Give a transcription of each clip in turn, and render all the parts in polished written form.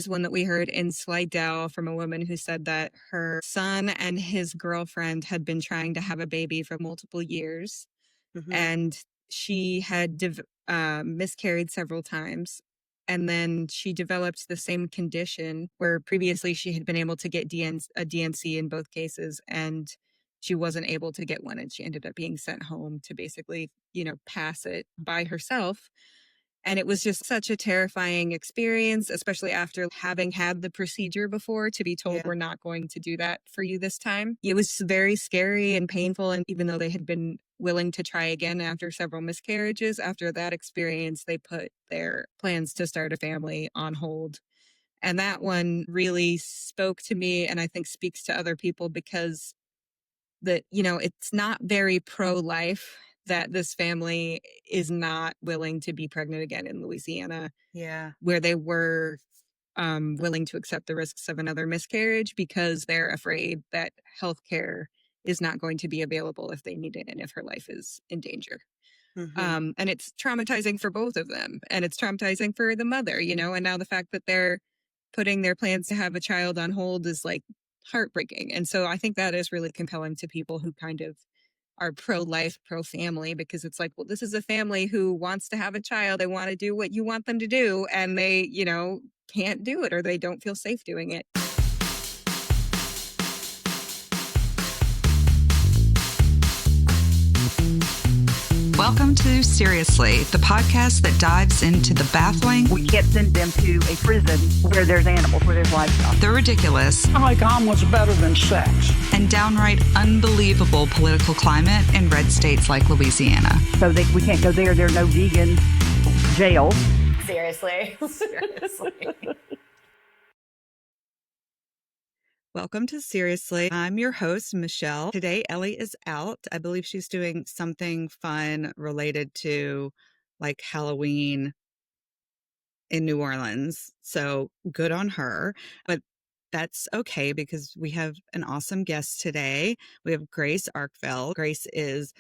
There's one that we heard in Slidell from a woman who said that her son and his girlfriend had been trying to have a baby for multiple years, Mhm. and she had miscarried several times. And then she developed the same condition where previously she had been able to get a DNC in both cases, and she wasn't able to get one. And she ended up being sent home to basically, pass it by herself. And it was just such a terrifying experience, especially after having had the procedure before, to be told, Yeah. we're not going to do that for you this time. It was very scary and painful. And even though they had been willing to try again after several miscarriages, after that experience, they put their plans to start a family on hold. And that one really spoke to me, and I think speaks to other people, because it's not very pro-life that this family is not willing to be pregnant again in Louisiana, Yeah. where they were willing to accept the risks of another miscarriage because they're afraid that healthcare is not going to be available if they need it and if her life is in danger. Mhm. And it's traumatizing for both of them, and it's traumatizing for the mother, and now the fact that they're putting their plans to have a child on hold is like heartbreaking. And so I think that is really compelling to people who kind of are pro-life, pro-family, because it's like, well, this is a family who wants to have a child. They want to do what you want them to do, and they, can't do it, or they don't feel safe doing it. Welcome to Seriously, the podcast that dives into the baffling, We can't send them to a prison where there's animals, where there's livestock. the ridiculous, I like omelets better than sex. and downright unbelievable political climate in red states like Louisiana. So we can't go there. There are no vegan jails. Seriously. Seriously. Welcome to Seriously. I'm your host, Michelle. Today, Ellie is out. I believe she's doing something fun related to like Halloween in New Orleans. So good on her. But that's okay because we have an awesome guest today. We have Grace Arkfeld. Grace is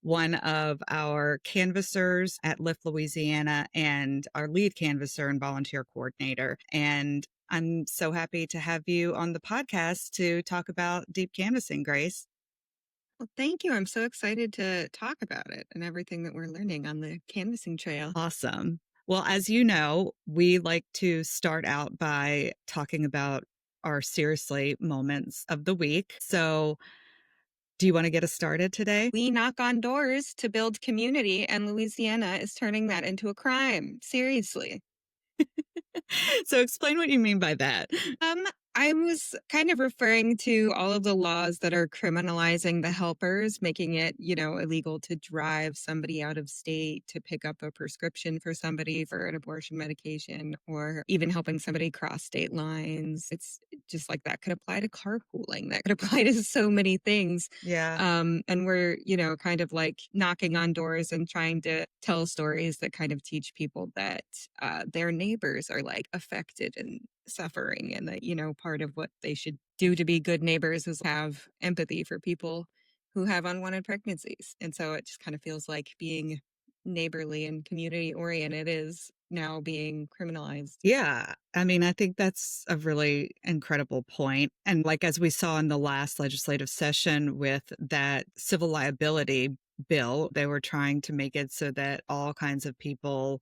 one of our canvassers at Lift Louisiana and our lead canvasser and volunteer coordinator. And I'm so happy to have you on the podcast to talk about deep canvassing, Grace. Well, thank you. I'm so excited to talk about it and everything that we're learning on the canvassing trail. Awesome. Well, as you know, we like to start out by talking about our seriously moments of the week. So, do you want to get us started today? We knock on doors to build community, and Louisiana is turning that into a crime. Seriously. So, explain what you mean by that. I was kind of referring to all of the laws that are criminalizing the helpers, making it, illegal to drive somebody out of state to pick up a prescription for somebody for an abortion medication, or even helping somebody cross state lines. It's just like that could apply to carpooling. That could apply to so many things. Yeah. And we're, kind of like knocking on doors and trying to tell stories that kind of teach people that their neighbors are like affected and suffering, and that, part of what they should do to be good neighbors is have empathy for people who have unwanted pregnancies. And so it just kind of feels like being neighborly and community oriented is now being criminalized. Yeah. I mean, I think that's a really incredible point. And like, as we saw in the last legislative session with that civil liability bill, they were trying to make it so that all kinds of people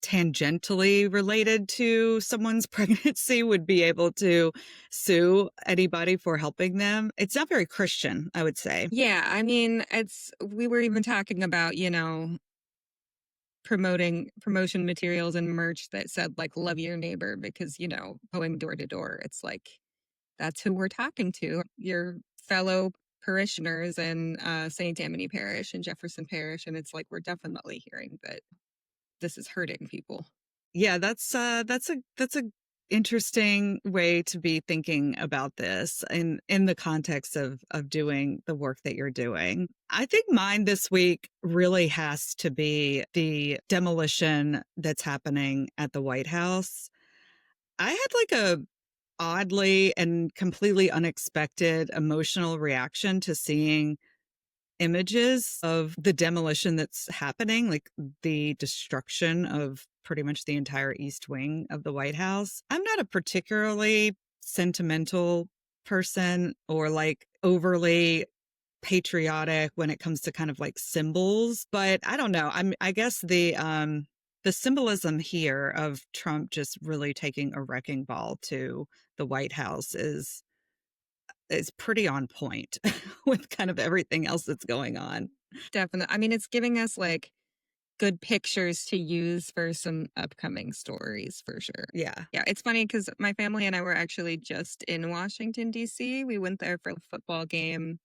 tangentially related to someone's pregnancy would be able to sue anybody for helping them. It's not very Christian, I would say. Yeah, I mean, we were even talking about, promotion materials and merch that said like love your neighbor, because, going door to door, it's like that's who we're talking to, your fellow parishioners in St. Tammany Parish and Jefferson Parish. And it's like we're definitely hearing that this is hurting people. Yeah, that's a interesting way to be thinking about this in the context of doing the work that you're doing. I think mine this week really has to be the demolition that's happening at the White House. I had like a oddly and completely unexpected emotional reaction to seeing images of the demolition that's happening, like the destruction of pretty much the entire East Wing of the White House. I'm not a particularly sentimental person or like overly patriotic when it comes to kind of like symbols, but I don't know. I guess the symbolism here of Trump just really taking a wrecking ball to the White House is pretty on point with kind of everything else that's going on. Definitely. I mean, it's giving us like good pictures to use for some upcoming stories for sure. Yeah. Yeah, it's funny because my family and I were actually just in Washington, D.C. We went there for a football game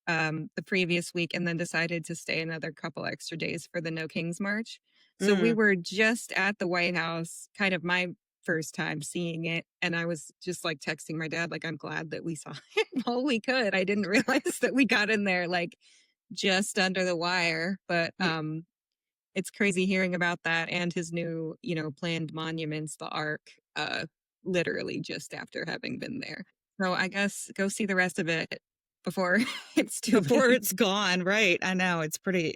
the previous week and then decided to stay another couple extra days for the No Kings March. So we Mm. were just at the White House, kind of my first time seeing it. And I was just like texting my dad, like, I'm glad that we saw it while we could. I didn't realize that we got in there like just under the wire. But it's crazy hearing about that and his new, planned monuments, the Ark, literally just after having been there. So I guess go see the rest of it before it's too Before big. it's gone, right? I know it's pretty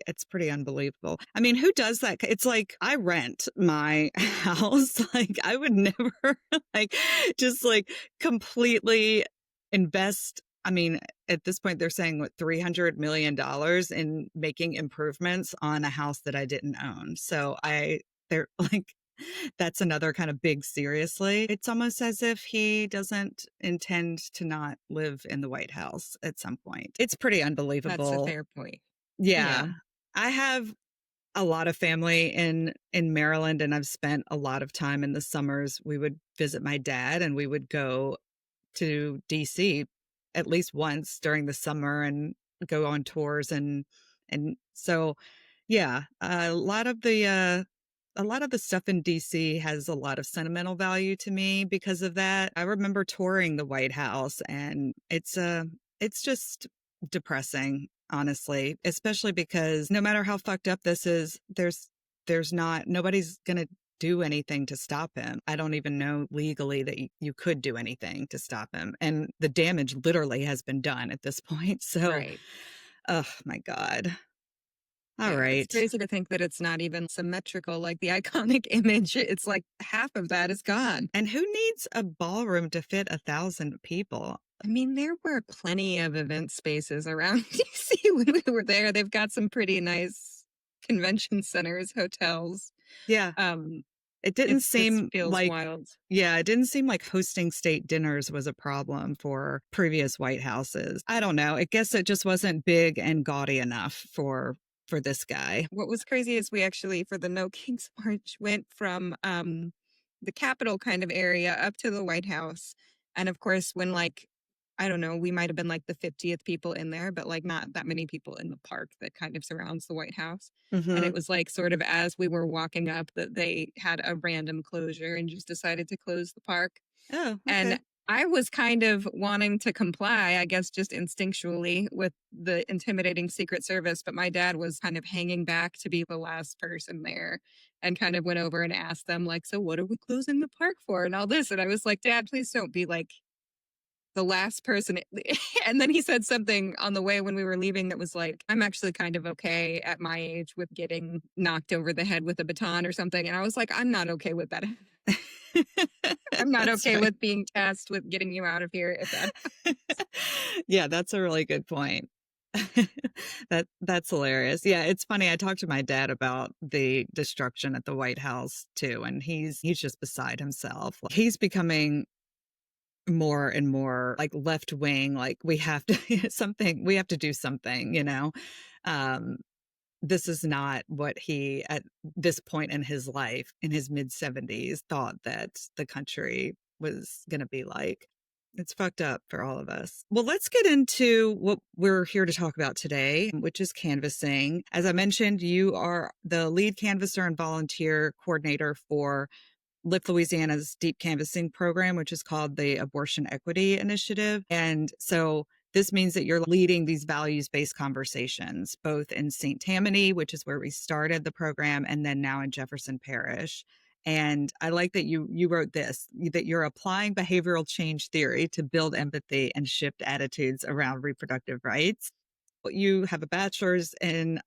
unbelievable. I mean, who does that? It's like I rent my house. Like I would never like just like completely invest. I mean, at this point, they're saying what $300 million in making improvements on a house that I didn't own. So they're like that's another kind of big seriously. It's almost as if he doesn't intend to not live in the White House at some point. It's pretty That's a unbelievable. fair point. Yeah. Yeah. I have a lot of family in Maryland, and I've spent a lot of time in the summers. We would visit my dad and we would go to DC at least once during the summer and go on tours and so yeah, a lot of the stuff in DC has a lot of sentimental value to me because of that. I remember touring the White House and it's just depressing, honestly, especially because no matter how fucked up this is, there's not nobody's going to do anything to stop him. I don't even know legally that you could do anything to stop him. And the damage literally has been done at this point. So, Right. oh my God. All Yeah. It's right. crazy to think that it's not even symmetrical like the iconic image. It's like half of that is gone. And who needs a ballroom to fit 1,000 people? I mean, there were plenty of event spaces around DC when we were there. They've got some pretty nice convention centers, hotels. Yeah. Um, It didn't it just seem feels like, wild. yeah, it didn't seem like hosting state dinners was a problem for previous White Houses. I don't know. I guess it just wasn't big and gaudy enough for this guy. What was crazy is we actually, for the No Kings March, went from the Capitol kind of area up to the White House. And of course, when like, I don't know, we might have been like the 50th people in there, but like not that many people in the park that kind of surrounds the White House. And Mm-hmm. it was like sort of as we were walking up that they had a random closure and just decided to close the park. Oh, And okay. I was kind of wanting to comply, I guess, just instinctually with the intimidating Secret Service. But my dad was kind of hanging back to be the last person there and kind of went over and asked them, like, so what are we closing the park for and all this? And I was like, Dad, please don't be like the last person. And then he said something on the way when we were leaving that was like, I'm actually kind of okay at my age with getting knocked over the head with a baton or something. And I was like, I'm not okay with that. I'm not That's okay right. with being tasked with getting you out of here if that. Yeah, that's a really good point. That's hilarious. Yeah, it's funny. I talked to my dad about the destruction at the White House too, and he's just beside himself. He's becoming more and more like left wing, like we have to we have to do something, you know. Um this is not what he at this point in his life in his mid 70s thought that the country was going to be like. It's fucked up for all of us. Well, let's get into what we're here to talk about today, which is canvassing. As I mentioned, you are the lead canvasser and volunteer coordinator for Lift Louisiana's deep canvassing program, which is called the Abortion Equity Initiative. And so this means that you're leading these values-based conversations, both in St. Tammany, which is where we started the program, and then now in Jefferson Parish. And I like that you wrote this, that you're applying behavioral change theory to build empathy and shift attitudes around reproductive rights. You have a bachelor's in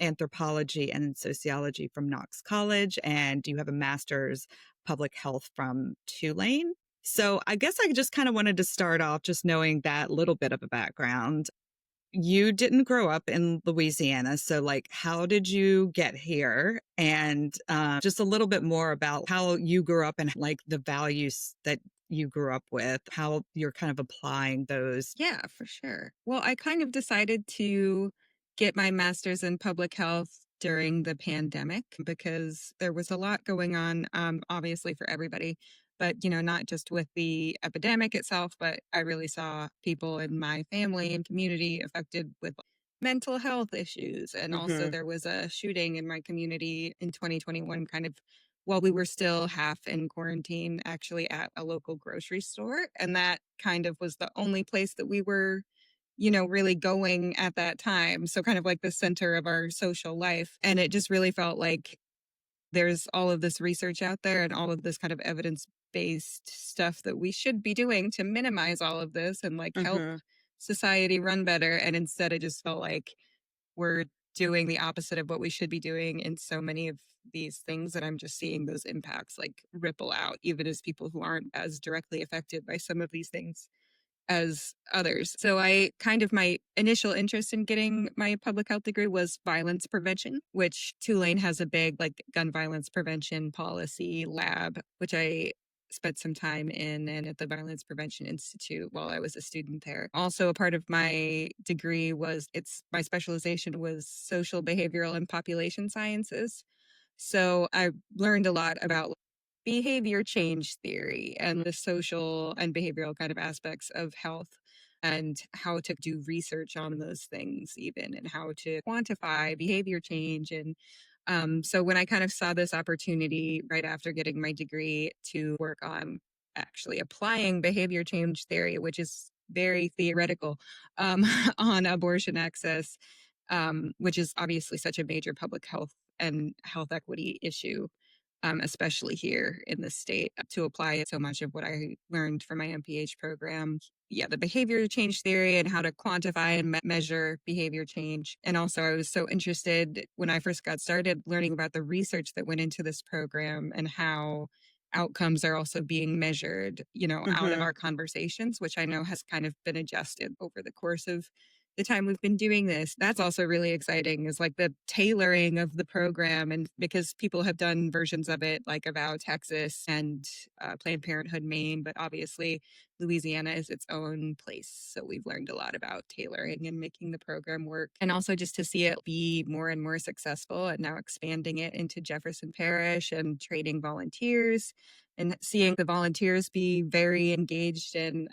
anthropology and sociology from Knox College, and you have a master's public health from Tulane. So I guess I just kind of wanted to start off just knowing that little bit of a background. You didn't grow up in Louisiana. So, like, how did you get here? And just a little bit more about how you grew up and like the values that you grew up with, how you're kind of applying those. Yeah, for sure. Well, I kind of decided to get my master's in public health during the pandemic because there was a lot going on, obviously for everybody, but not just with the epidemic itself, but I really saw people in my family and community affected with mental health issues. And also Mhm. there was a shooting in my community in 2021, kind of while we were still half in quarantine, actually at a local grocery store. And that kind of was the only place that we were, really going at that time. So kind of like the center of our social life. And it just really felt like there's all of this research out there and all of this kind of evidence based stuff that we should be doing to minimize all of this and like help Mhm. society run better. And instead, it just felt like we're doing the opposite of what we should be doing in so many of these things that I'm just seeing those impacts like ripple out, even as people who aren't as directly affected by some of these things as others. So I kind of my initial interest in getting my public health degree was violence prevention, which Tulane has a big like gun violence prevention policy lab, which I spent some time in and at the Violence Prevention Institute while I was a student there. Also a part of my degree was my specialization was social behavioral and population sciences. So I learned a lot about behavior change theory and the social and behavioral kind of aspects of health and how to do research on those things even and how to quantify behavior change. And so when I kind of saw this opportunity right after getting my degree to work on actually applying behavior change theory, which is very theoretical, on abortion access, which is obviously such a major public health and health equity issue, especially here in the state, to apply so much of what I learned from my MPH program. Yeah, the behavior change theory and how to quantify and measure behavior change. And also, I was so interested when I first got started learning about the research that went into this program and how outcomes are also being measured, out of Mhm. our conversations, which I know has kind of been adjusted over the course of the time we've been doing this. That's also really exciting is like the tailoring of the program. And because people have done versions of it, like about Texas and Planned Parenthood, Maine, but obviously Louisiana is its own place. So we've learned a lot about tailoring and making the program work. And also just to see it be more and more successful and now expanding it into Jefferson Parish and training volunteers and seeing the volunteers be very engaged and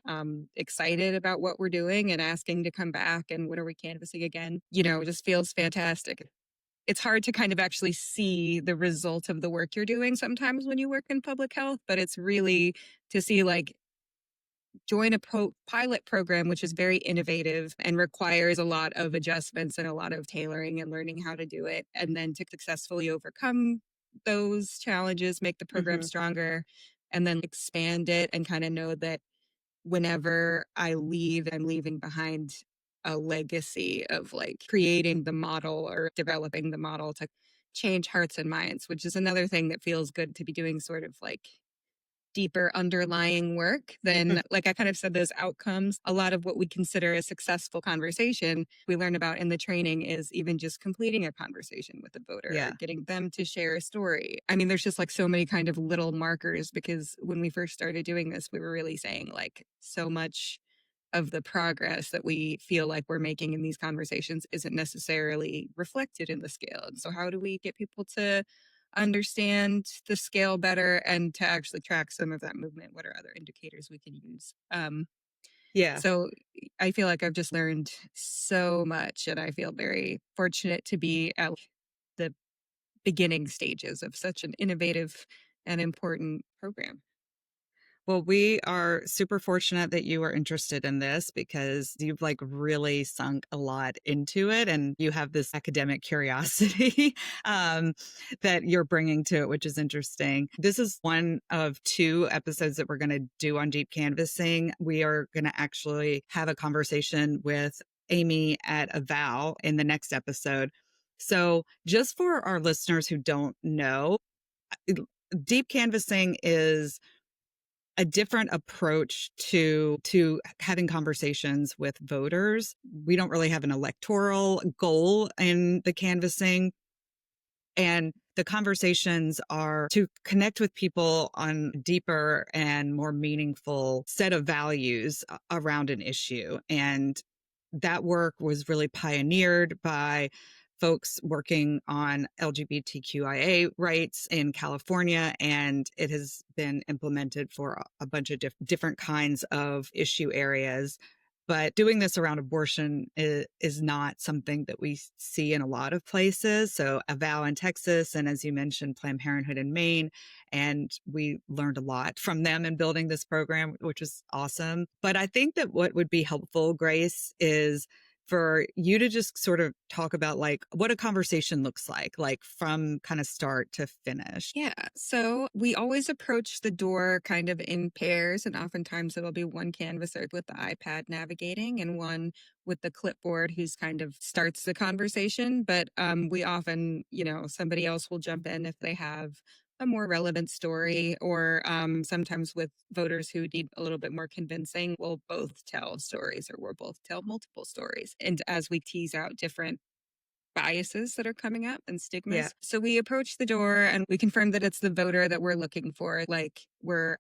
excited about what we're doing and asking to come back and when are we canvassing again, just feels fantastic. It's hard to kind of actually see the result of the work you're doing sometimes when you work in public health, but it's really to see like join a pilot program, which is very innovative and requires a lot of adjustments and a lot of tailoring and learning how to do it. And then to successfully overcome those challenges, make the program Mhm. stronger, and then expand it and kind of know that whenever I leave, I'm leaving behind a legacy of like creating the model or developing the model to change hearts and minds, which is another thing that feels good to be doing sort of like deeper underlying work Mm. than like I kind of said those outcomes. A lot of what we consider a successful conversation we learn about in the training is even just completing a conversation with a voter or Yeah. getting them to share a story. I mean, there's just like so many kind of little markers because when we first started doing this, we were really saying like so much of the progress that we feel like we're making in these conversations isn't necessarily reflected in the scale. And so how do we get people to understand the scale better and to actually track some of that movement? What are other indicators we can use? Yeah. So I feel like I've just learned so much and I feel very fortunate to be at the beginning stages of such an innovative and important program. Well, we are super fortunate that you are interested in this because you've like really sunk a lot into it and you have this academic curiosity that you're bringing to it, which is interesting. This is one of two episodes that we're going to do on Deep Canvassing. We are going to actually have a conversation with Amy at a vow in the next episode. So, just for our listeners who don't know, deep canvassing is a different approach to having conversations with voters. We don't really have an electoral goal in the canvassing, and the conversations are to connect with people on a deeper and more meaningful set of values around an issue. And that work was really pioneered by folks working on LGBTQIA rights in California, and it has been implemented for a bunch of different kinds of issue areas. But doing this around abortion is not something that we see in a lot of places. So, a vow in Texas, and as you mentioned, Planned Parenthood in Maine. And we learned a lot from them in building this program, which was awesome. But I think that what would be helpful, Grace, is for you to just sort of talk about like what a conversation looks like from kind of start to finish. Yeah. So we always approach the door kind of in pairs, and oftentimes it'll be one canvasser with the iPad navigating and one with the clipboard who's kind of starts the conversation. But we often, somebody else will jump in if they have a more relevant story, or sometimes with voters who need a little bit more convincing, we'll both tell stories or we'll both tell multiple stories. And as we tease out different biases that are coming up and stigmas. Yeah. So we approach the door and we confirm that it's the voter that we're looking for. Like we're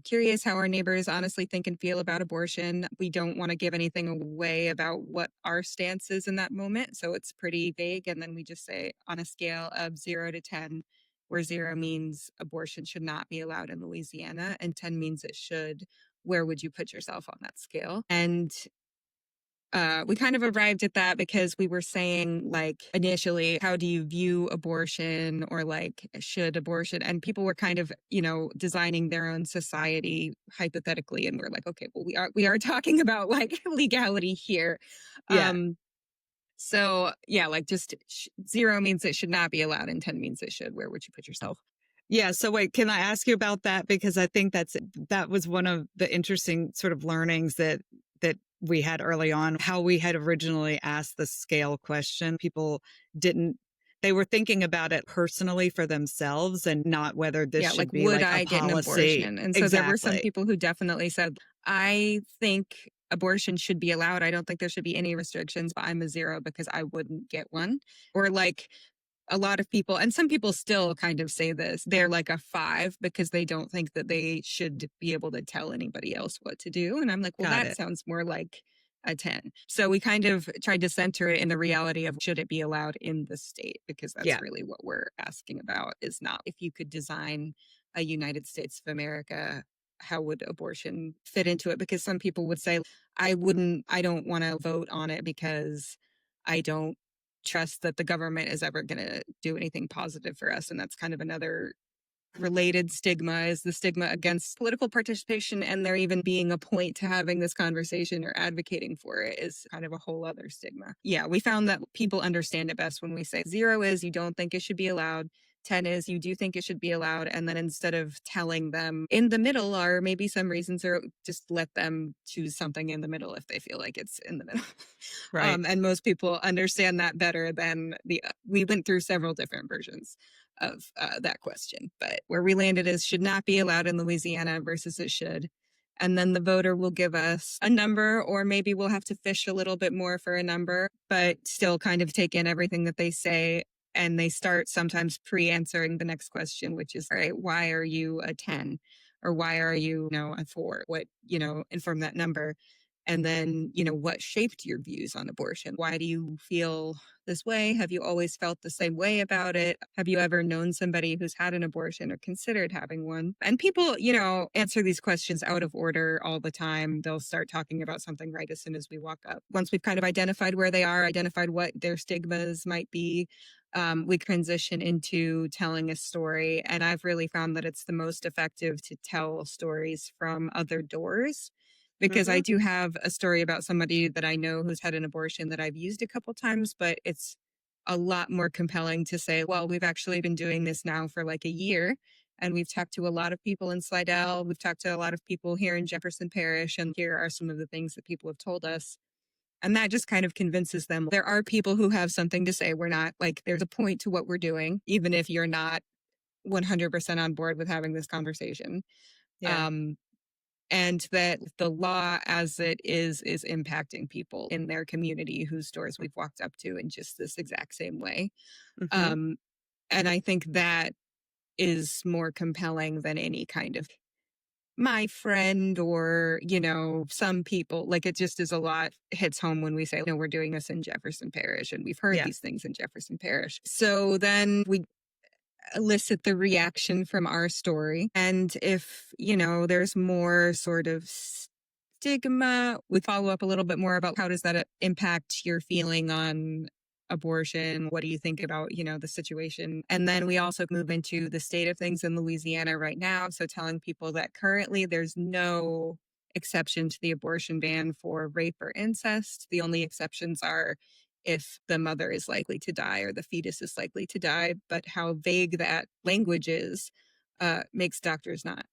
curious how our neighbors honestly think and feel about abortion. We don't want to give anything away about what our stance is in that moment. So it's pretty vague. And then we just say on a scale of 0 to 10, where 0 means abortion should not be allowed in Louisiana and 10 means it should, where would you put yourself on that scale? And we kind of arrived at that because we were saying, like, initially, how do you view abortion, or like, should abortion? And people were kind of, designing their own society hypothetically. And we're like, okay, well, we are talking about like legality here. Yeah. So yeah, like just 0 means it should not be allowed and 10 means it should. Where would you put yourself? Yeah. So wait, can I ask you about that? Because I think that was one of the interesting sort of learnings that we had early on, how we had originally asked the scale question. People they were thinking about it personally for themselves and not whether this Yeah, should like, be would like a I get an policy. abortion? And so there were some Exactly. people who definitely said, I think abortion should be allowed. I don't think there should be any restrictions, but I'm a 0 because I wouldn't get one. Or like, a lot of people, and some people still kind of say this, they're like a 5 because they don't think that they should be able to tell anybody else what to do. And I'm like, well, Got that it. sounds more like a 10. So we kind of tried to center it in the reality of should it be allowed in the state? Because that's Yeah. really what we're asking about, is not if you could design a United States of America, how would abortion fit into it? Because some people would say, I don't want to vote on it because I don't trust that the government is ever going to do anything positive for us. And that's kind of another related stigma, is the stigma against political participation. And there even being a point to having this conversation or advocating for it is kind of a whole other stigma. Yeah, we found that people understand it best when we say 0 is you don't think it should be allowed. 10 is you do think it should be allowed. And then instead of telling them in the middle are maybe some reasons, or just let them choose something in the middle if they feel like it's in the middle. Right. And most people understand that better than we went through several different versions of that question. But where we landed is should not be allowed in Louisiana versus it should. And then the voter will give us a number, or maybe we'll have to fish a little bit more for a number, but still kind of take in everything that they say. And they start sometimes pre-answering the next question, which is, all right, why are you a 10? Or why are you, a 4? What, inform that number. And then, what shaped your views on abortion? Why do you feel this way? Have you always felt the same way about it? Have you ever known somebody who's had an abortion or considered having one? And people, answer these questions out of order all the time. They'll start talking about something right as soon as we walk up. Once we've kind of identified where they are, identified what their stigmas might be, we transition into telling a story. And I've really found that it's the most effective to tell stories from other doors, because I do have a story about somebody that I know who's had an abortion that I've used a couple times, but it's a lot more compelling to say, well, we've actually been doing this now for like a year. And we've talked to a lot of people in Slidell. We've talked to a lot of people here in Jefferson Parish. And here are some of the things that people have told us. And that just kind of convinces them there are people who have something to say. We're not like, there's a point to what we're doing, even if you're not 100% on board with having this conversation. Yeah. And that the law as it is impacting people in their community whose doors we've walked up to in just this exact same way. Mm-hmm. And I think that is more compelling than any kind of my friend or, some people. Like it just is a lot hits home when we say, no, we're doing this in Jefferson Parish and we've heard Yeah. these things in Jefferson Parish. So then we elicit the reaction from our story. And if, there's more sort of stigma, we follow up a little bit more about how does that impact your feeling on abortion? What do you think about, the situation? And then we also move into the state of things in Louisiana right now. So telling people that currently there's no exception to the abortion ban for rape or incest. The only exceptions are if the mother is likely to die or the fetus is likely to die, but how vague that language is makes doctors not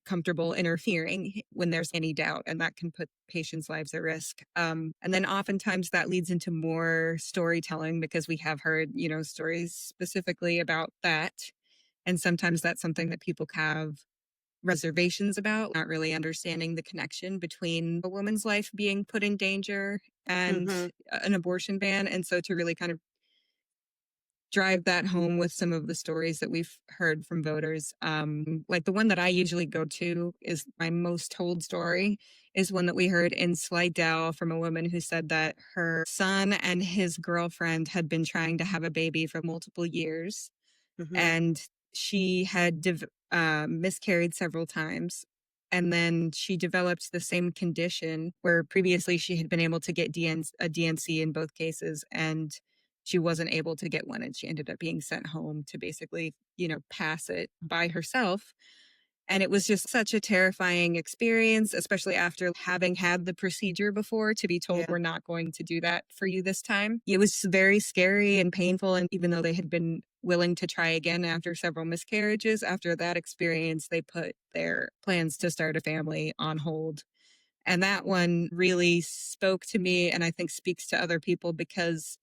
comfortable interfering when there's any doubt, and that can put patients' lives at risk. And then oftentimes that leads into more storytelling because we have heard, stories specifically about that. And sometimes that's something that people have reservations about, not really understanding the connection between a woman's life being put in danger and Mm-hmm. an abortion ban. And so to really kind of drive that home with some of the stories that we've heard from voters. Like the one that I usually go to is my most told story is one that we heard in Slidell from a woman who said that her son and his girlfriend had been trying to have a baby for multiple years. Mm-hmm. And she had miscarried several times. And then she developed the same condition where previously she had been able to get a DNC in both cases, and she wasn't able to get one. And she ended up being sent home to basically, pass it by herself. And it was just such a terrifying experience, especially after having had the procedure before, to be told Yeah. we're not going to do that for you this time. It was very scary and painful. And even though they had been willing to try again after several miscarriages, after that experience, they put their plans to start a family on hold. And that one really spoke to me, and I think speaks to other people because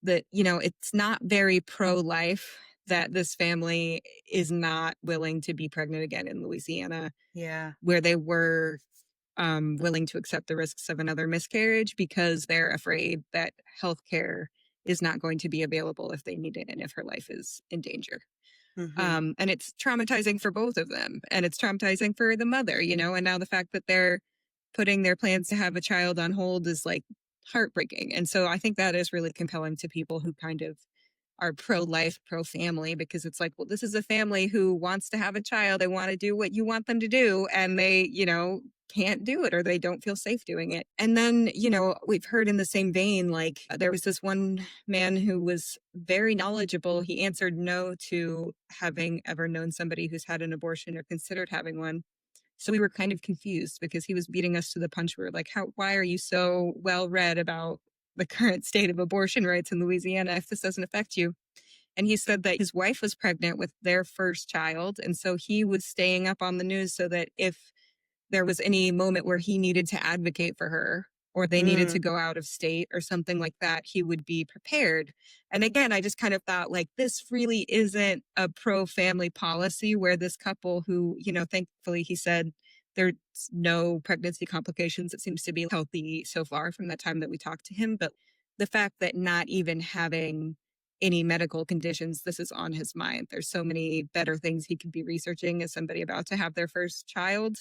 it's not very pro-life that this family is not willing to be pregnant again in Louisiana, Yeah. where they were willing to accept the risks of another miscarriage because they're afraid that healthcare is not going to be available if they need it and if her life is in danger. Mm-hmm. And it's traumatizing for both of them, and it's traumatizing for the mother, and now the fact that they're putting their plans to have a child on hold is like heartbreaking. And so I think that is really compelling to people who kind of are pro-life, pro-family, because it's like, well, this is a family who wants to have a child. They want to do what you want them to do, and they, can't do it or they don't feel safe doing it. And then, we've heard in the same vein, like there was this one man who was very knowledgeable. He answered no to having ever known somebody who's had an abortion or considered having one. So we were kind of confused because he was beating us to the punch. We were like, why are you so well read about the current state of abortion rights in Louisiana if this doesn't affect you? And he said that his wife was pregnant with their first child. And so he was staying up on the news so that if there was any moment where he needed to advocate for her or they needed to go out of state or something like that, he would be prepared. And again, I just kind of thought like, this really isn't a pro-family policy where this couple who, thankfully he said there's no pregnancy complications. It seems to be healthy so far from the time that we talked to him. But the fact that not even having any medical conditions, this is on his mind. There's so many better things he could be researching as somebody about to have their first child,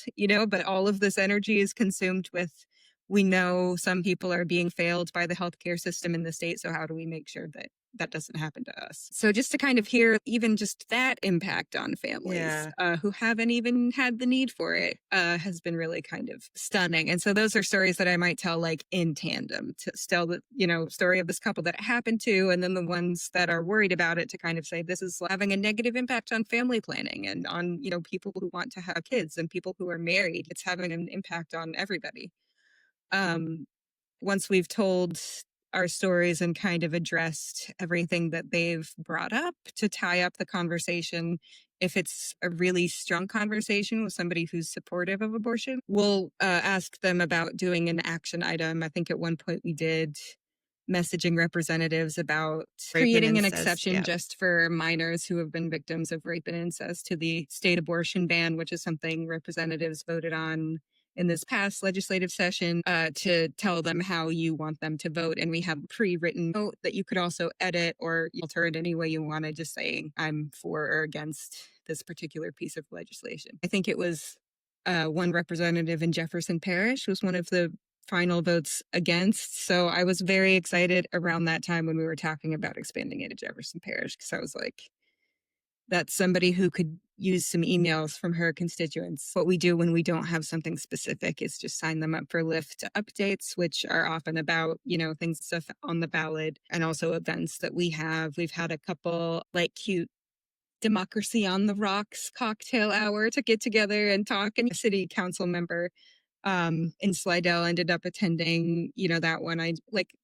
but all of this energy is consumed with, we know some people are being failed by the healthcare system in the state. So how do we make sure that that doesn't happen to us? So just to kind of hear even just that impact on families who haven't even had the need for it has been really kind of stunning. And so those are stories that I might tell like in tandem to tell the, story of this couple that it happened to, and then the ones that are worried about it to kind of say, this is having a negative impact on family planning and on, people who want to have kids and people who are married. It's having an impact on everybody. Once we've told our stories and kind of addressed everything that they've brought up to tie up the conversation. If it's a really strong conversation with somebody who's supportive of abortion, we'll ask them about doing an action item. I think at one point we did messaging representatives about Rape and creating an incest, exception yeah. just for minors who have been victims of rape and incest to the state abortion ban, which is something representatives voted on in this past legislative session, to tell them how you want them to vote. And we have a pre-written note that you could also edit or alter it any way you wanted, just saying I'm for or against this particular piece of legislation. I think it was one representative in Jefferson Parish was one of the final votes against. So I was very excited around that time when we were talking about expanding it to Jefferson Parish, because I was like, that's somebody who could use some emails from her constituents. What we do when we don't have something specific is just sign them up for Lyft updates, which are often about, things, stuff on the ballot, and also events that we have. We've had a couple like cute Democracy on the Rocks cocktail hour to get together and talk. And a city council member in Slidell ended up attending, that one.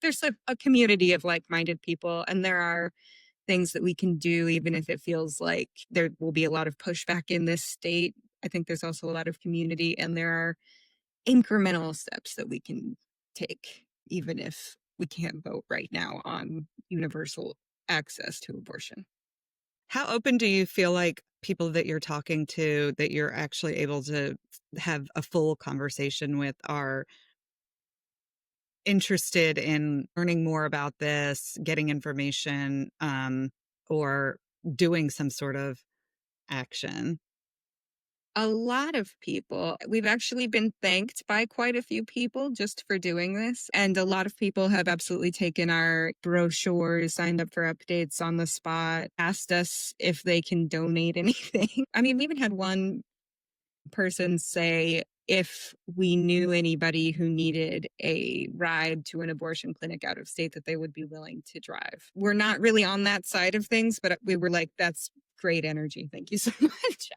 There's a community of like-minded people, and there are things that we can do, even if it feels like there will be a lot of pushback in this state. I think there's also a lot of community, and there are incremental steps that we can take, even if we can't vote right now on universal access to abortion. How open do you feel like people that you're talking to, that you're actually able to have a full conversation with, are interested in learning more about this, getting information, or doing some sort of action? A lot of people. We've actually been thanked by quite a few people just for doing this. And a lot of people have absolutely taken our brochures, signed up for updates on the spot, asked us if they can donate anything. I mean, we even had one person say if we knew anybody who needed a ride to an abortion clinic out of state, that they would be willing to drive. We're not really on that side of things, but we were like, that's great energy. Thank you so much.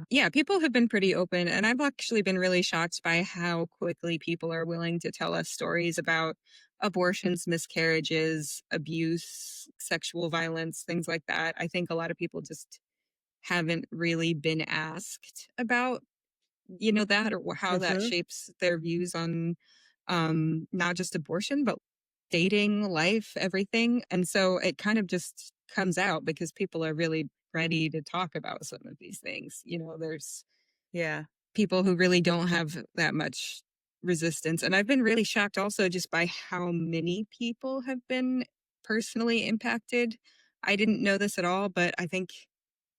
Yeah, people have been pretty open, and I've actually been really shocked by how quickly people are willing to tell us stories about abortions, miscarriages, abuse, sexual violence, things like that. I think a lot of people just haven't really been asked about, that, or how that Mhm. shapes their views on not just abortion, but dating, life, everything. And so it kind of just comes out because people are really ready to talk about some of these things. There's Yeah. people who really don't have that much resistance. And I've been really shocked also just by how many people have been personally impacted. I didn't know this at all, but I think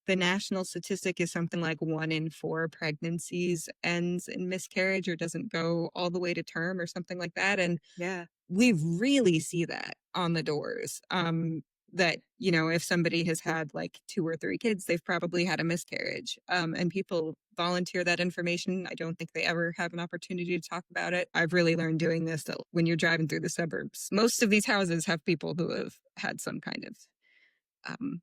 the national statistic is something like 1 in 4 pregnancies ends in miscarriage or doesn't go all the way to term or something like that. And Yeah. we really see that on the doors. That, if somebody has had like 2 or 3 kids, they've probably had a miscarriage. And people volunteer that information. I don't think they ever have an opportunity to talk about it. I've really learned doing this that when you're driving through the suburbs, most of these houses have people who have had some kind of um,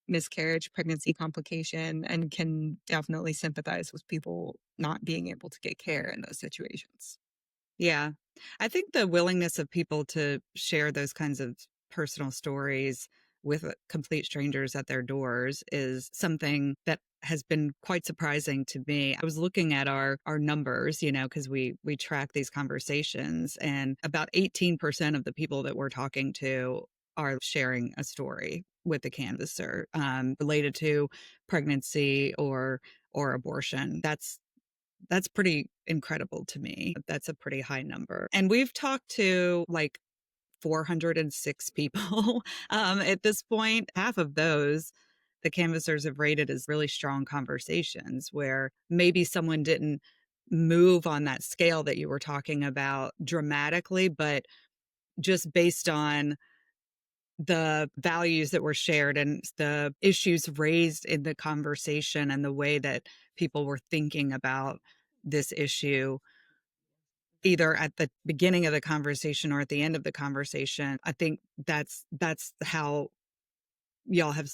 miscarriage, pregnancy complication, and can definitely sympathize with people not being able to get care in those situations. Yeah. I think the willingness of people to share those kinds of personal stories with complete strangers at their doors is something that has been quite surprising to me. I was looking at our numbers, because we track these conversations, and about 18% of the people that we're talking to are sharing a story with the canvasser, related to pregnancy or abortion. That's pretty incredible to me. That's a pretty high number. And we've talked to like 406 people. At this point, half of those the canvassers have rated as really strong conversations, where maybe someone didn't move on that scale that you were talking about dramatically, but just based on the values that were shared and the issues raised in the conversation and the way that people were thinking about this issue, either at the beginning of the conversation or at the end of the conversation. I think that's how y'all have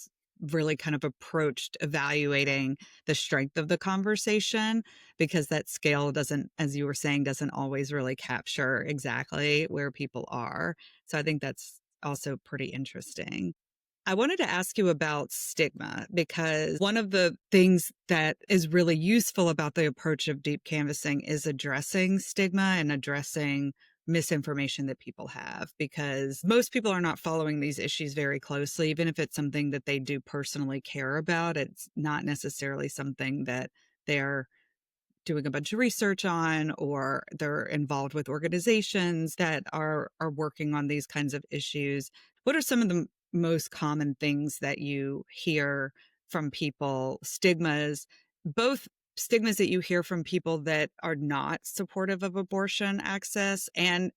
really kind of approached evaluating the strength of the conversation, because that scale doesn't, as you were saying, doesn't always really capture exactly where people are. So I think that's also pretty interesting. I wanted to ask you about stigma, because one of the things that is really useful about the approach of deep canvassing is addressing stigma and addressing misinformation that people have, because most people are not following these issues very closely. Even if it's something that they do personally care about, it's not necessarily something that they're doing a bunch of research on, or they're involved with organizations that are working on these kinds of issues. What are some of the most common things that you hear from people, stigmas, both stigmas that you hear from people that are not supportive of abortion access, and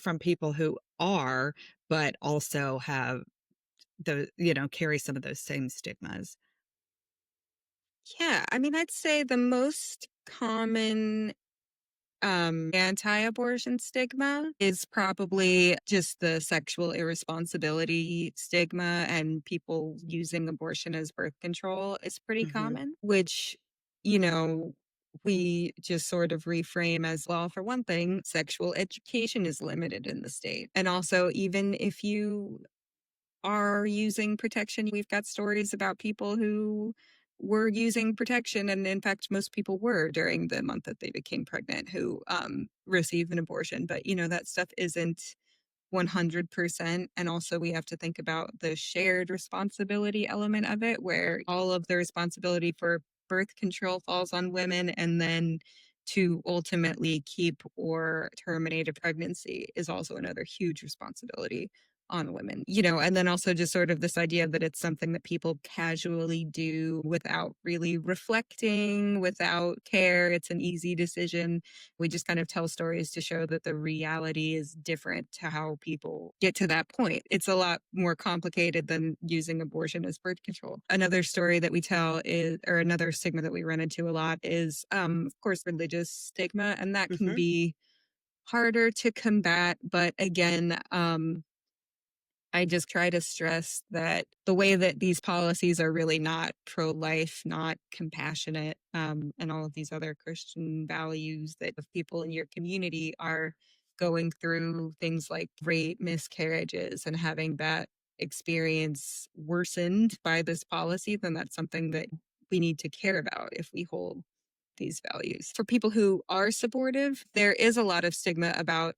from people who are, but also have the, carry some of those same stigmas? Yeah, I mean, I'd say the most common anti-abortion stigma is probably just the sexual irresponsibility stigma, and people using abortion as birth control is pretty Hmm. common, which, you know, we just sort of reframe as, well, for one thing, sexual education is limited in the state. And also, even if you are using protection, we've got stories about people who were using protection, and in fact most people were, during the month that they became pregnant, who received an abortion. But that stuff isn't 100%. And also, we have to think about the shared responsibility element of it, where all of the responsibility for birth control falls on women, and then to ultimately keep or terminate a pregnancy is also another huge responsibility on women. And then also just sort of this idea that it's something that people casually do without really reflecting, without care. It's an easy decision. We just kind of tell stories to show that the reality is different to how people get to that point. It's a lot more complicated than using abortion as birth control. Another story that we tell is, or another stigma that we run into a lot is, of course, religious stigma. And that can Hmm. be harder to combat. But again, I just try to stress that the way that these policies are really not pro-life, not compassionate, and all of these other Christian values, that if people in your community are going through things like rape, miscarriages, and having that experience worsened by this policy, then that's something that we need to care about if we hold these values. For people who are supportive, there is a lot of stigma about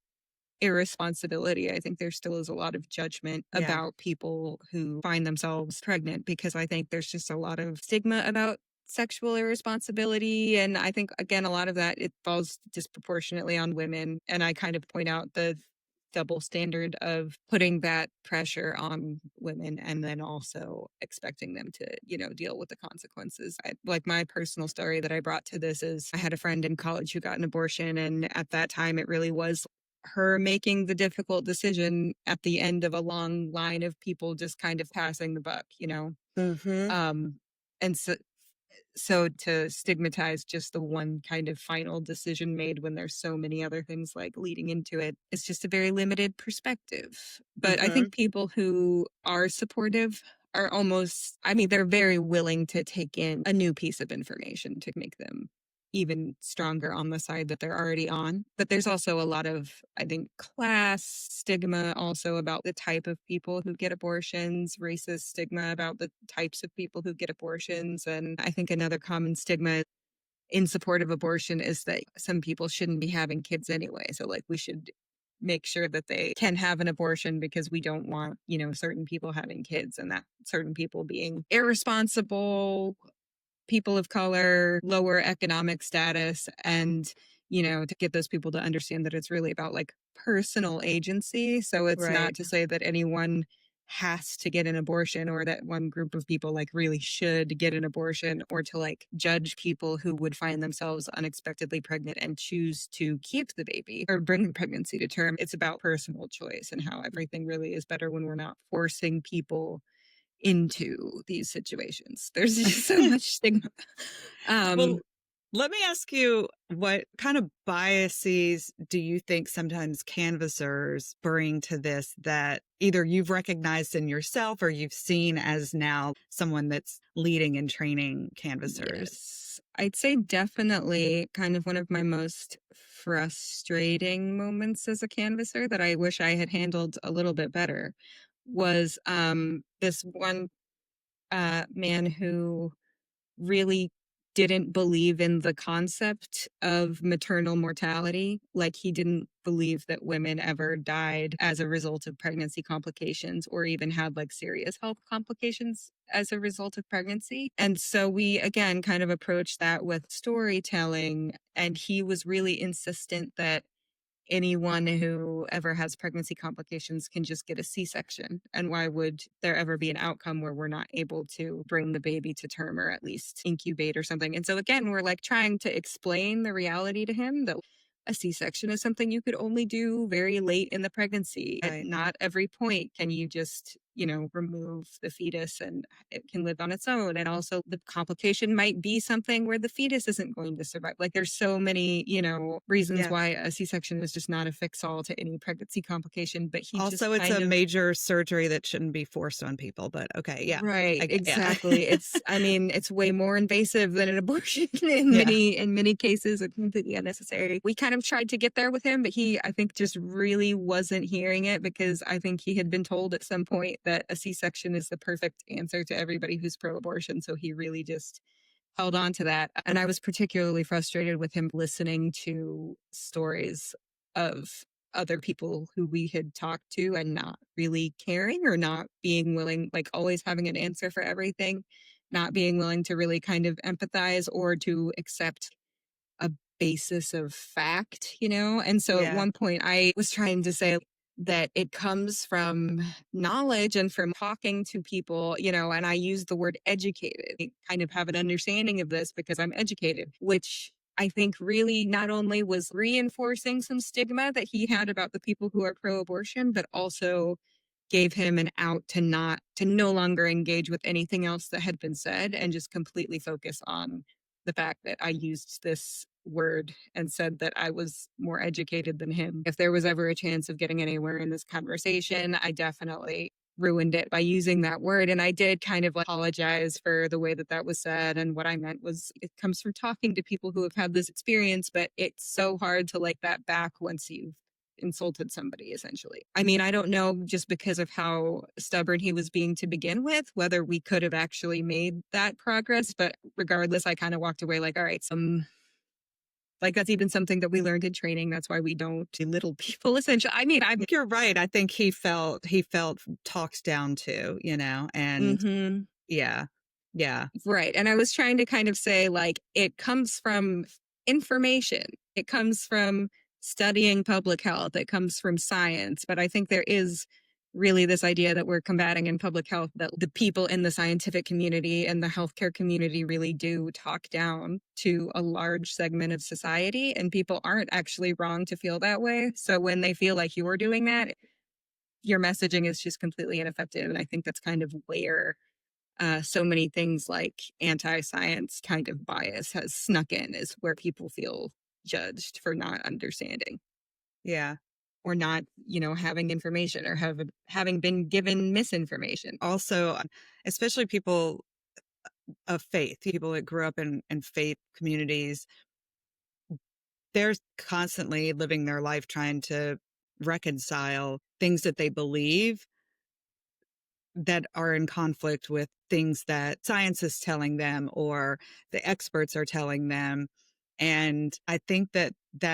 irresponsibility. I think there still is a lot of judgment Yeah. about people who find themselves pregnant, because I think there's just a lot of stigma about sexual irresponsibility. And I think, again, a lot of that, it falls disproportionately on women. And I kind of point out the double standard of putting that pressure on women and then also expecting them to, deal with the consequences. Like, my personal story that I brought to this is, I had a friend in college who got an abortion, and at that time it really was her making the difficult decision at the end of a long line of people just kind of passing the buck. Hmm. Um, and so to stigmatize just the one kind of final decision made when there's so many other things like leading into it, it's just a very limited perspective. But I Hmm. think people who are supportive are almost, I mean, they're very willing to take in a new piece of information to make them even stronger on the side that they're already on. But there's also a lot of, I think, class stigma also about the type of people who get abortions, racist stigma about the types of people who get abortions. And I think another common stigma in support of abortion is that some people shouldn't be having kids anyway. So, like, we should make sure that they can have an abortion because we don't want, certain people having kids, and that certain people being irresponsible, people of color, lower economic status, and, to get those people to understand that it's really about like personal agency. So it's not Right. to say that anyone has to get an abortion, or that one group of people like really should get an abortion, or to like judge people who would find themselves unexpectedly pregnant and choose to keep the baby or bring the pregnancy to term. It's about personal choice, and how everything really is better when we're not forcing people into these situations. There's just so much stigma. Well, Um, Let me ask you, what kind of biases do you think sometimes canvassers bring to this that either you've recognized in yourself or you've seen as now someone that's leading and training canvassers? Yes. I'd say definitely kind of one of my most frustrating moments as a canvasser that I wish I had handled a little bit better was this one man who really didn't believe in the concept of maternal mortality. Like, he didn't believe that women ever died as a result of pregnancy complications or even had like serious health complications as a result of pregnancy. And so we again kind of approached that with storytelling. And he was really insistent that anyone who ever has pregnancy complications can just get a C-section. And why would there ever be an outcome where we're not able to bring the baby to term or at least incubate or something? And so again, we're like trying to explain the reality to him that a C-section is something you could only do very late in the pregnancy. At Right. not every point can you just, remove the fetus and it can live on its own. And also the complication might be something where the fetus isn't going to survive. Like, there's so many, reasons Yeah. why a C-section is just not a fix-all to any pregnancy complication. But he just Also, it's a kind of major surgery that shouldn't be forced on people, but okay. Yeah. right, Yeah. exactly. It's way more invasive than an abortion in Yeah. many cases. It's completely unnecessary. We kind of tried to get there with him, but he, I think, just really wasn't hearing it because I think he had been told at some point that a C-section is the perfect answer to everybody who's pro-abortion. So he really just held on to that. And I was particularly frustrated with him listening to stories of other people who we had talked to and not really caring or not being willing, like always having an answer for everything, not being willing to really kind of empathize or to accept a basis of fact, And so at Yeah. one point I was trying to say that it comes from knowledge and from talking to people, and I use the word educated. I kind of have an understanding of this because I'm educated, which I think really not only was reinforcing some stigma that he had about the people who are pro-abortion, but also gave him an out to no longer engage with anything else that had been said and just completely focus on the fact that I used this word and said that I was more educated than him. If there was ever a chance of getting anywhere in this conversation, I definitely ruined it by using that word. And I did kind of apologize for the way that that was said. And what I meant was it comes from talking to people who have had this experience, but it's so hard to like that back once you've insulted somebody, essentially. I mean, I don't know, just because of how stubborn he was being to begin with, whether we could have actually made that progress. But regardless, I kind of walked away like, all right, like that's even something that we learned in training. That's why we don't belittle people, essentially. I mean, I think you're right. I think he felt talked down to, and Mhm. yeah. Yeah. Right. And I was trying to kind of say, like, it comes from information, it comes from studying public health, it comes from science. But I think there is really this idea that we're combating in public health that the people in the scientific community and the healthcare community really do talk down to a large segment of society. And people aren't actually wrong to feel that way. So when they feel like you're doing that, your messaging is just completely ineffective. And I think that's kind of where so many things like anti-science kind of bias has snuck in, is where people feel judged for not understanding Yeah. or not, having information or having been given misinformation. Also, especially people of faith, people that grew up in faith communities, they're constantly living their life trying to reconcile things that they believe that are in conflict with things that science is telling them or the experts are telling them. And I think that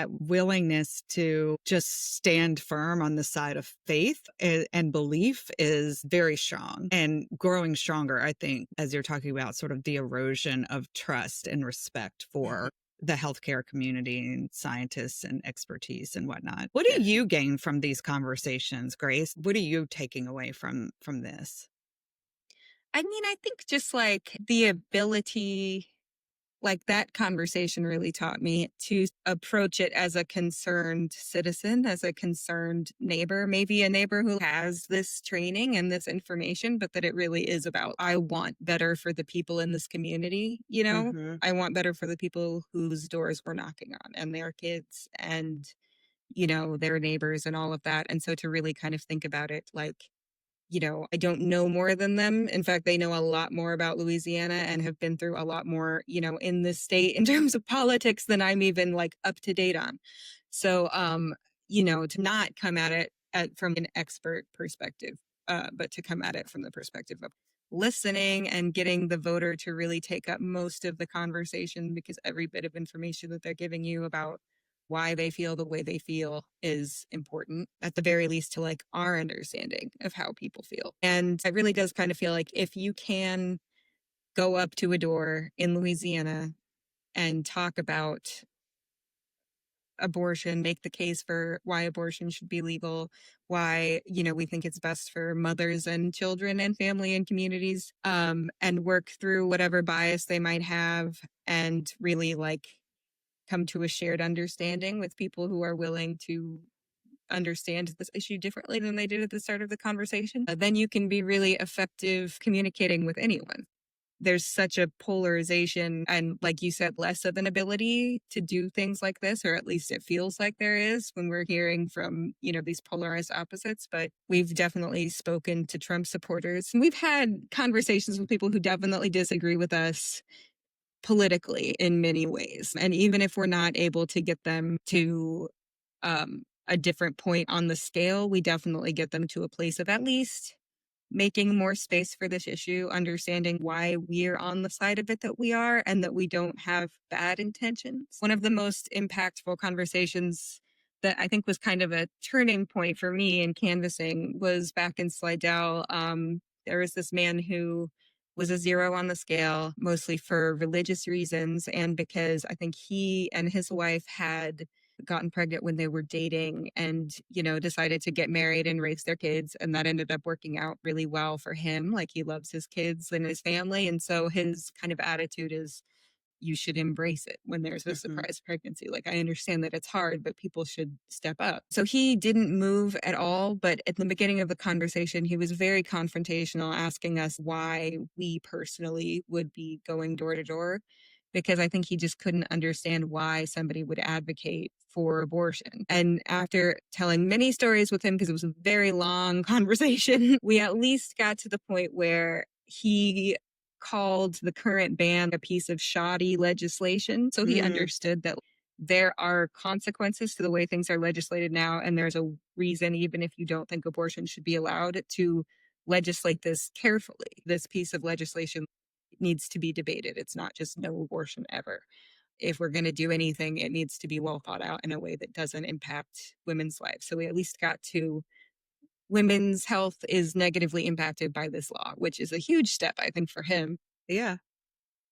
willingness to just stand firm on the side of faith and belief is very strong and growing stronger, I think, as you're talking about sort of the erosion of trust and respect for the healthcare community and scientists and expertise and whatnot. What do you gain from these conversations, Grace? What are you taking away from this? I mean, I think just like the ability, like that conversation really taught me to approach it as a concerned citizen, as a concerned neighbor, maybe a neighbor who has this training and this information, but that it really is about, I want better for the people in this community. Mhm. I want better for the people whose doors we're knocking on and their kids and, their neighbors and all of that. And so to really kind of think about it like, I don't know more than them. In fact, they know a lot more about Louisiana and have been through a lot more, in this state in terms of politics than I'm even like up to date on. So, to not come at it from an expert perspective, but to come at it from the perspective of listening and getting the voter to really take up most of the conversation because every bit of information that they're giving you about why they feel the way they feel is important, at the very least, to like our understanding of how people feel. And it really does kind of feel like if you can go up to a door in Louisiana and talk about abortion, make the case for why abortion should be legal, why, we think it's best for mothers and children and family and communities, and work through whatever bias they might have and really like come to a shared understanding with people who are willing to understand this issue differently than they did at the start of the conversation, then you can be really effective communicating with anyone. There's such a polarization and, like you said, less of an ability to do things like this, or at least it feels like there is when we're hearing from, these polarized opposites. But we've definitely spoken to Trump supporters and we've had conversations with people who definitely disagree with us politically in many ways. And even if we're not able to get them to a different point on the scale, we definitely get them to a place of at least making more space for this issue, understanding why we're on the side of it that we are and that we don't have bad intentions. One of the most impactful conversations that I think was kind of a turning point for me in canvassing was back in Slidell. There was this man who was a 0 on the scale, mostly for religious reasons, and because I think he and his wife had gotten pregnant when they were dating and, decided to get married and raise their kids. And that ended up working out really well for him. Like he loves his kids and his family. And so his kind of attitude is, you should embrace it when there's a Mhm. surprise pregnancy. Like, I understand that it's hard, but people should step up. So he didn't move at all. But at the beginning of the conversation, he was very confrontational, asking us why we personally would be going door to door, because I think he just couldn't understand why somebody would advocate for abortion. And after telling many stories with him, because it was a very long conversation, we at least got to the point where he called the current ban a piece of shoddy legislation. So he Mm. understood that there are consequences to the way things are legislated now. And there's a reason, even if you don't think abortion should be allowed, to legislate this carefully. This piece of legislation needs to be debated. It's not just no abortion ever. If we're going to do anything, it needs to be well thought out in a way that doesn't impact women's lives. So we at least got to women's health is negatively impacted by this law, which is a huge step, I think, for him. Yeah.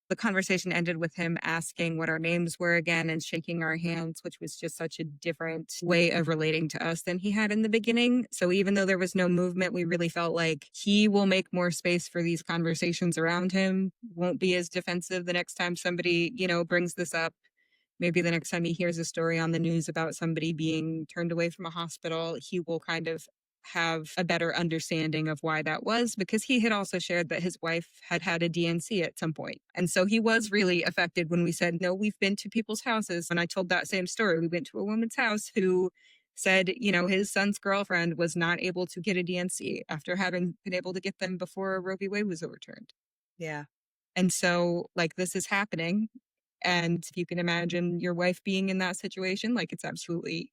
The conversation ended with him asking what our names were again and shaking our hands, which was just such a different way of relating to us than he had in the beginning. So even though there was no movement, we really felt like he will make more space for these conversations around him, won't be as defensive the next time somebody, brings this up. Maybe the next time he hears a story on the news about somebody being turned away from a hospital, he will kind of have a better understanding of why that was, because he had also shared that his wife had had a DNC at some point. And so he was really affected when we said, no, we've been to people's houses. And I told that same story. We went to a woman's house who said, his son's girlfriend was not able to get a DNC after having been able to get them before Roe v. Wade was overturned. Yeah. And so, like, this is happening. And if you can imagine your wife being in that situation, like, it's absolutely,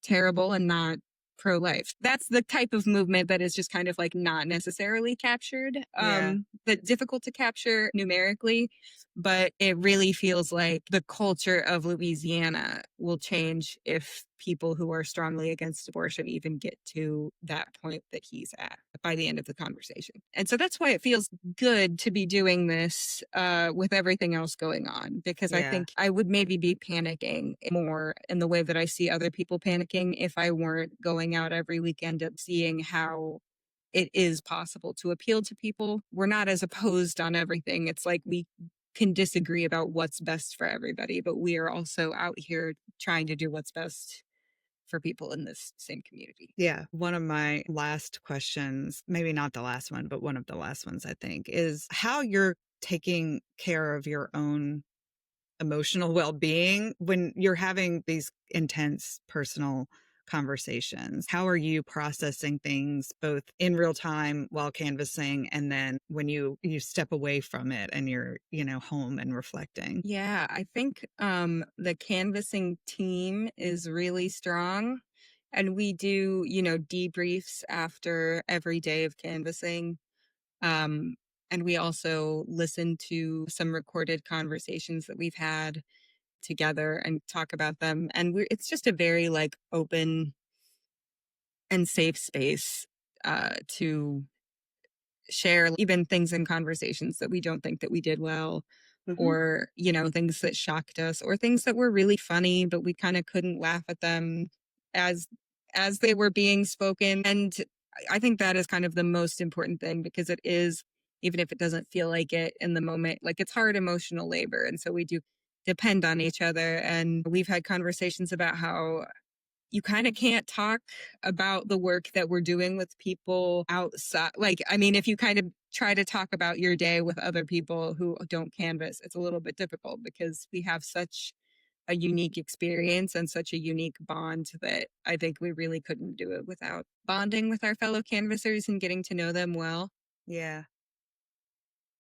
terrible and not pro-life. That's the type of movement that is just kind of like not necessarily captured, Yeah. but difficult to capture numerically. But it really feels like the culture of Louisiana will change if people who are strongly against abortion even get to that point that he's at by the end of the conversation. And so that's why it feels good to be doing this with everything else going on, because I Yeah. think I would maybe be panicking more in the way that I see other people panicking if I weren't going out every weekend and seeing how it is possible to appeal to people. We're not as opposed on everything. It's like we can disagree about what's best for everybody, but we are also out here trying to do what's best for people in this same community. Yeah. One of my last questions, maybe not the last one, but one of the last ones, I think, is how you're taking care of your own emotional well-being when you're having these intense personal conversations. How are you processing things both in real time while canvassing and then when you step away from it and you're, home and reflecting? Yeah, I think the canvassing team is really strong. And we do, debriefs after every day of canvassing. Um, and we also listen to some recorded conversations that we've had together and talk about them. And it's just a very like open and safe space to share even things in conversations that we don't think that we did well, Mhm. or things that shocked us, or things that were really funny but we kind of couldn't laugh at them as they were being spoken. And I think that is kind of the most important thing, because it is, even if it doesn't feel like it in the moment, like it's hard emotional labor, and so we do depend on each other. And we've had conversations about how you kind of can't talk about the work that we're doing with people outside. Like, I mean, if you kind of try to talk about your day with other people who don't canvas, it's a little bit difficult because we have such a unique experience and such a unique bond that I think we really couldn't do it without bonding with our fellow canvassers and getting to know them well. Yeah.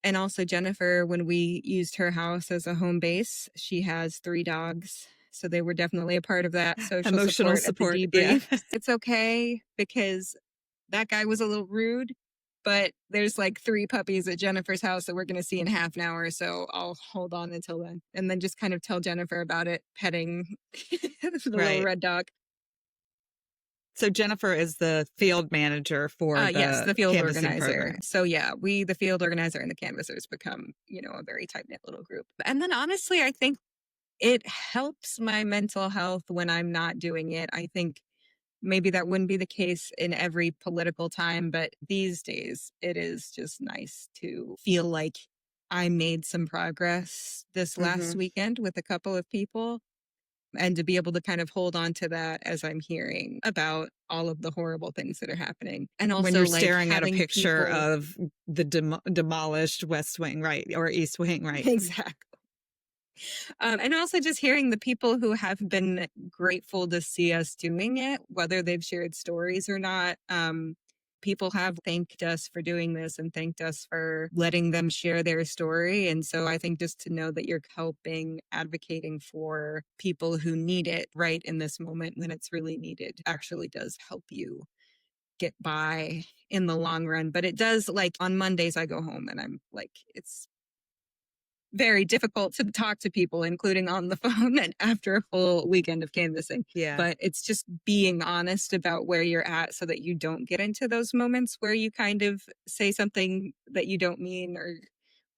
And also Jennifer, when we used her house as a home base, she has 3 dogs. So they were definitely a part of that social Emotional support at the support. Yeah. debrief. It's okay because that guy was a little rude, but there's like 3 puppies at Jennifer's house that we're going to see in half an hour. So I'll hold on until then. And then just kind of tell Jennifer about it, petting the little Right. red dog. So Jennifer is the field manager for Yes, the the field canvassing organizer. program. So yeah, the field organizer and the canvassers become, a very tight knit little group. And then honestly, I think it helps my mental health when I'm not doing it. I think maybe that wouldn't be the case in every political time, but these days it is just nice to feel like I made some progress this last Mhm. weekend with a couple of people, and to be able to kind of hold on to that as I'm hearing about all of the horrible things that are happening. And When also you're like staring at a having picture people of the demolished West Wing, right, or East Wing, right? exactly. And also just hearing the people who have been grateful to see us doing it, whether they've shared stories or not. People have thanked us for doing this and thanked us for letting them share their story. And so I think just to know that you're helping, advocating for people who need it right in this moment when it's really needed actually does help you get by in the long run. But it does, like on Mondays, I go home and I'm like, it's very difficult to talk to people, including on the phone and after a full weekend of canvassing. Yeah. But it's just being honest about where you're at so that you don't get into those moments where you kind of say something that you don't mean, or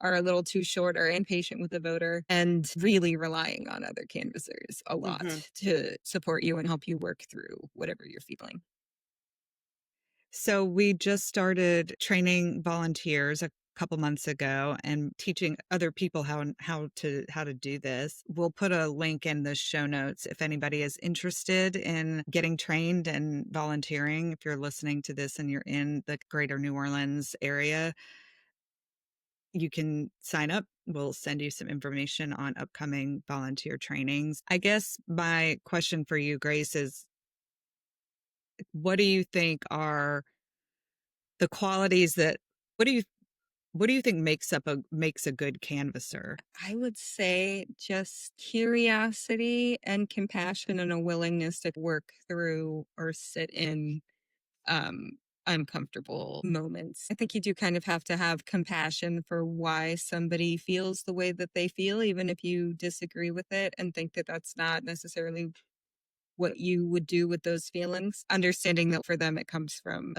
are a little too short or impatient with the voter, and really relying on other canvassers a lot Mhm. to support you and help you work through whatever you're feeling. So we just started training volunteers a couple months ago and teaching other people how to do this. We'll put a link in the show notes if anybody is interested in getting trained and volunteering. If you're listening to this and you're in the greater New Orleans area, you can sign up. We'll send you some information on upcoming volunteer trainings. I guess my question for you, Grace, is what do you think are the qualities that what do you think makes a good canvasser? I would say just curiosity and compassion and a willingness to work through or sit in um, uncomfortable moments. I think you do kind of have to have compassion for why somebody feels the way that they feel, even if you disagree with it and think that that's not necessarily what you would do with those feelings. Understanding that for them, it comes from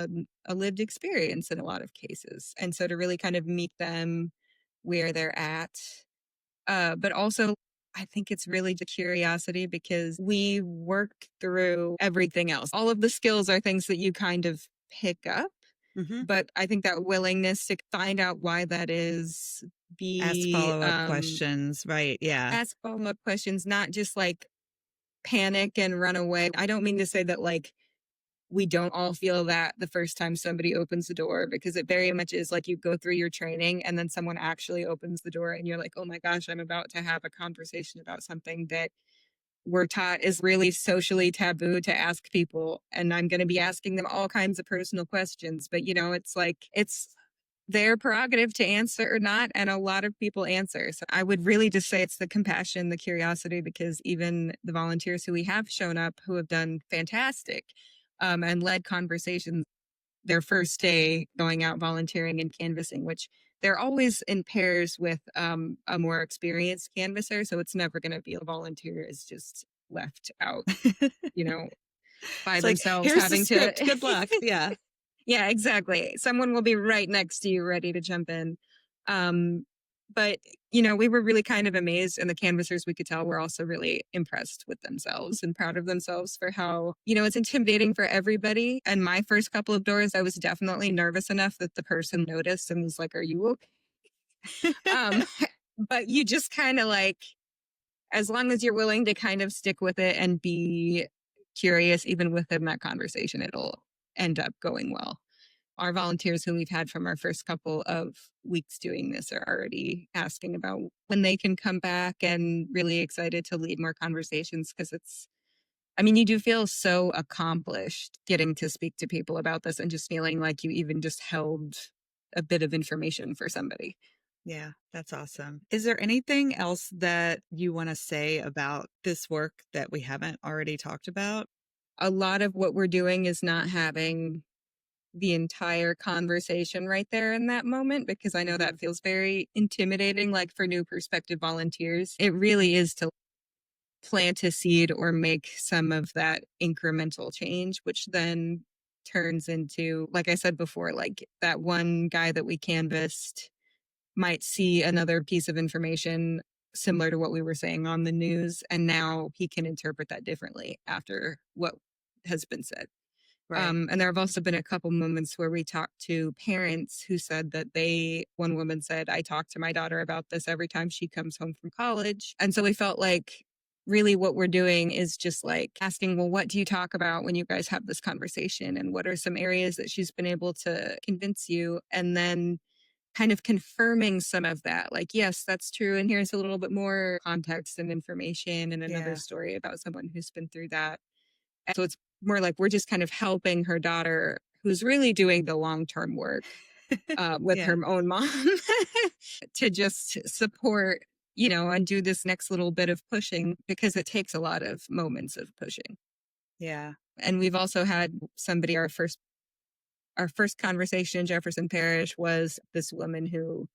a lived experience in a lot of cases. And so to really kind of meet them where they're at. But also, I think it's really the curiosity, because we work through everything else. All of the skills are things that you kind of pick up. Mhm. But I think that willingness to find out why that is, Ask be follow-up questions, right, yeah. ask follow-up questions, not just like panic and run away. I don't mean to say that like we don't all feel that the first time somebody opens the door, because it very much is like you go through your training and then someone actually opens the door and you're like, oh my gosh, I'm about to have a conversation about something that we're taught is really socially taboo to ask people. And I'm going to be asking them all kinds of personal questions. But, it's like, it's their prerogative to answer or not. And a lot of people answer. So I would really just say it's the compassion, the curiosity, because even the volunteers who we have shown up who have done fantastic and led conversations their first day going out volunteering and canvassing, which they're always in pairs with a more experienced canvasser. So it's never going to be a volunteer is just left out, you know, by It's like, themselves "Here's the having to. script, good luck." Yeah. Yeah, exactly. Someone will be right next to you ready to jump in. Um, but, we were really kind of amazed, and the canvassers, we could tell, were also really impressed with themselves and proud of themselves for how, it's intimidating for everybody. And my first couple of doors, I was definitely nervous enough that the person noticed and was like, are you okay? But you just kind of like, as long as you're willing to kind of stick with it and be curious, even within that conversation, it'll end up going well. Our volunteers who we've had from our first couple of weeks doing this are already asking about when they can come back and really excited to lead more conversations, because you do feel so accomplished getting to speak to people about this and just feeling like you even just held a bit of information for somebody. Yeah, that's awesome. Is there anything else that you wanna say about this work that we haven't already talked about? A lot of what we're doing is not having the entire conversation right there in that moment, because I know that feels very intimidating, like for new prospective volunteers. It really is to plant a seed or make some of that incremental change, which then turns into, like I said before, like that one guy that we canvassed might see another piece of information similar to what we were saying on the news, and now he can interpret that differently after what has been said. Right. And there have also been a couple moments where we talked to parents who said that one woman said, I talk to my daughter about this every time she comes home from college. And so we felt like really what we're doing is just like asking, well, what do you talk about when you guys have this conversation? And what are some areas that she's been able to convince you? And then kind of confirming some of that, like, yes, that's true. And here's a little bit more context and information and another Yeah. story about someone who's been through that. So it's more like we're just kind of helping her daughter, who's really doing the long-term work with Yeah. her own mom, to just support, and do this next little bit of pushing, because it takes a lot of moments of pushing. Yeah. And we've also had somebody, our first conversation in Jefferson Parish was this woman who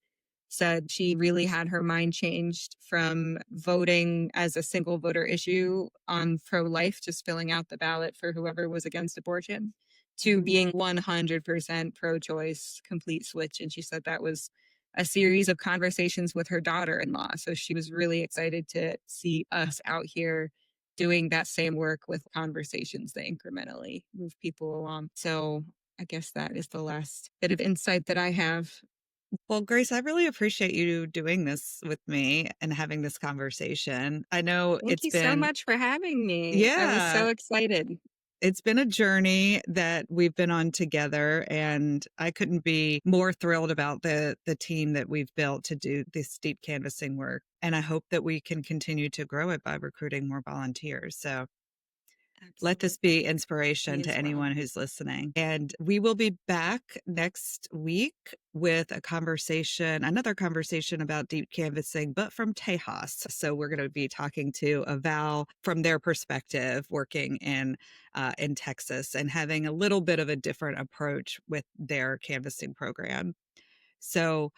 said she really had her mind changed from voting as a single voter issue on pro-life, just filling out the ballot for whoever was against abortion, to being 100% pro-choice, complete switch. And she said that was a series of conversations with her daughter-in-law. So she was really excited to see us out here doing that same work with conversations that incrementally move people along. So I guess that is the last bit of insight that I have. Well, Grace, I really appreciate you doing this with me and having this conversation. I know Thank it's you so been much for having me. I was yeah, so excited. it's been a journey that we've been on together, and I couldn't be more thrilled about the team that we've built to do this deep canvassing work. And I hope that we can continue to grow it by recruiting more volunteers. So let this be Absolutely. inspiration Me to as well. anyone who's listening. And we will be back next week with another conversation about deep canvassing, but from Tejas. So we're going to be talking to a Val from their perspective, working in Texas and having a little bit of a different approach with their canvassing program. So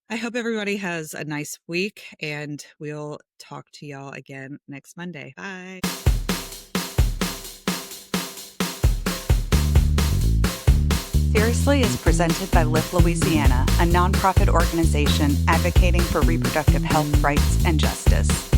I hope everybody has a nice week, and we'll talk to y'all again next Monday. Bye. Seriously is presented by Lift Louisiana, a nonprofit organization advocating for reproductive health rights and justice.